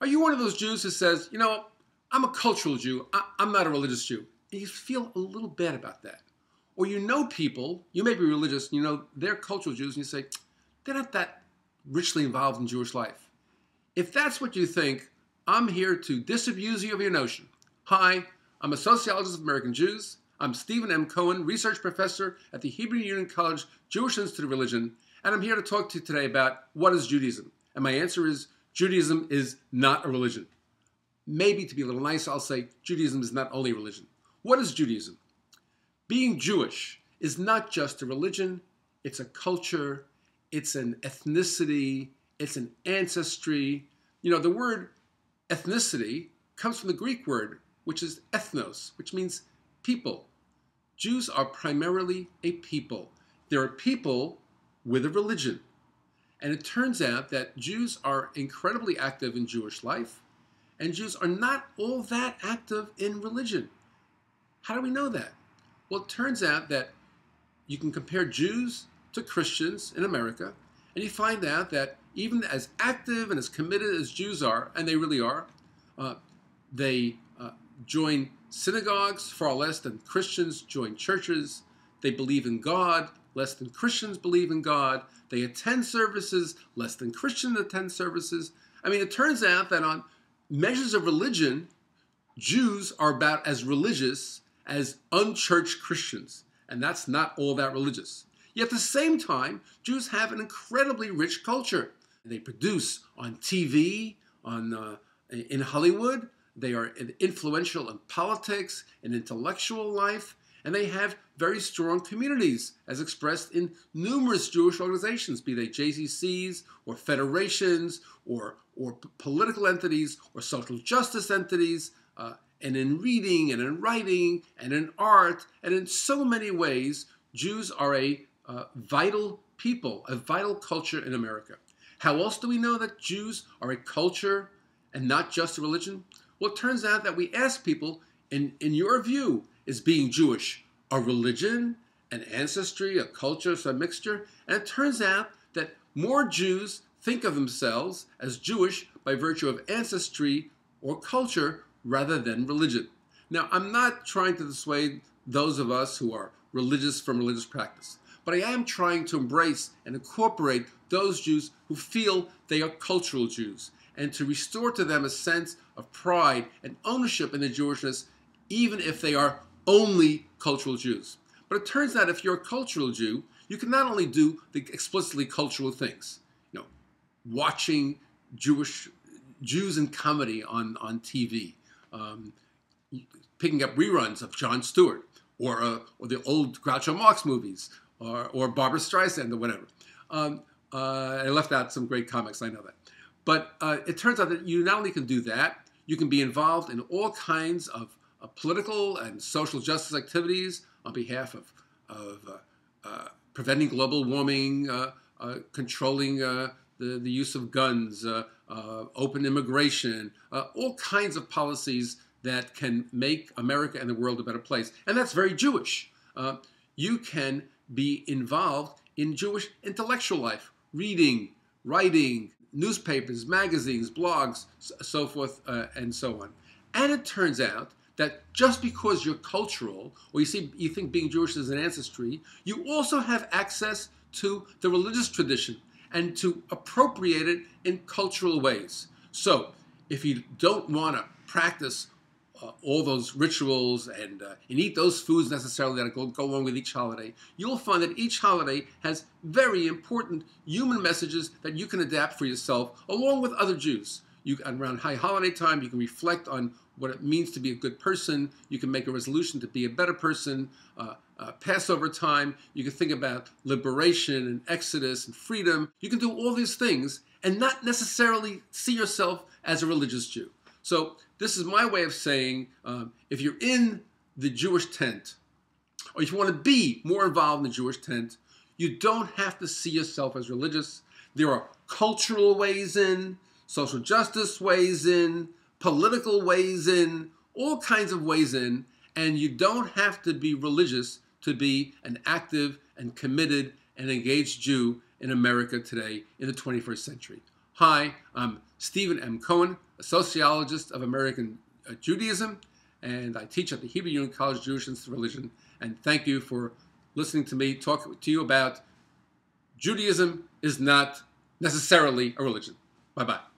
Are you one of those Jews who says, I'm a cultural Jew, I'm not a religious Jew? And you feel a little bad about that. Or you know people, you may be religious, they're cultural Jews, and you say, they're not that richly involved in Jewish life. If that's what you think, I'm here to disabuse you of your notion. Hi, I'm a sociologist of American Jews. I'm Stephen M. Cohen, research professor at the Hebrew Union College Jewish Institute of Religion, and I'm here to talk to you today about what is Judaism. And my answer is, Judaism is not a religion. Maybe to be a little nice, I'll say Judaism is not only a religion. What is Judaism? Being Jewish is not just a religion, it's a culture, it's an ethnicity, it's an ancestry. The word ethnicity comes from the Greek word, which is ethnos, which means people. Jews are primarily a people. They're a people with a religion. And it turns out that Jews are incredibly active in Jewish life, and Jews are not all that active in religion. How do we know that? Well, it turns out that you can compare Jews to Christians in America, and you find out that even as active and as committed as Jews are, and they really are, they join synagogues far less than Christians join churches. They believe in God less than Christians believe in God. They attend services less than Christians attend services. It turns out that on measures of religion, Jews are about as religious as unchurched Christians, and that's not all that religious. Yet at the same time, Jews have an incredibly rich culture. They produce on TV, in Hollywood. They are influential in politics and intellectual life, and they have very strong communities, as expressed in numerous Jewish organizations, be they JCCs or federations or political entities or social justice entities, and in reading and in writing and in art, and in so many ways, Jews are a vital people, a vital culture in America. How else do we know that Jews are a culture and not just a religion? Well, it turns out that we ask people, in your view, is being Jewish a religion, an ancestry, a culture, some mixture? And it turns out that more Jews think of themselves as Jewish by virtue of ancestry or culture rather than religion. Now, I'm not trying to dissuade those of us who are religious from religious practice, but I am trying to embrace and incorporate those Jews who feel they are cultural Jews, and to restore to them a sense of pride and ownership in their Jewishness, even if they are only cultural Jews. But it turns out if you're a cultural Jew, you can not only do the explicitly cultural things, watching Jews in comedy on TV, picking up reruns of Jon Stewart, or the old Groucho Marx movies, or Barbra Streisand, or whatever. I left out some great comics, I know that. But it turns out that you not only can do that, you can be involved in all kinds of political and social justice activities on behalf of preventing global warming, controlling the use of guns, open immigration, all kinds of policies that can make America and the world a better place. And that's very Jewish. You can be involved in Jewish intellectual life, reading, writing, newspapers, magazines, blogs, so forth, and so on. And it turns out that just because you're cultural, or you think being Jewish is an ancestry, you also have access to the religious tradition and to appropriate it in cultural ways. So if you don't want to practice all those rituals and eat those foods necessarily that go along with each holiday, you'll find that each holiday has very important human messages that you can adapt for yourself along with other Jews. Around high holiday time, you can reflect on what it means to be a good person. You can make a resolution to be a better person. Passover time, you can think about liberation and exodus and freedom. You can do all these things and not necessarily see yourself as a religious Jew. So this is my way of saying, if you're in the Jewish tent, or if you want to be more involved in the Jewish tent, you don't have to see yourself as religious. There are cultural ways in, social justice ways in, political ways in, all kinds of ways in, and you don't have to be religious to be an active and committed and engaged Jew in America today in the 21st century. Hi, I'm Stephen M. Cohen, a sociologist of American Judaism, and I teach at the Hebrew Union College Jewish Institute of Religion. And thank you for listening to me talk to you about Judaism is not necessarily a religion. Bye-bye.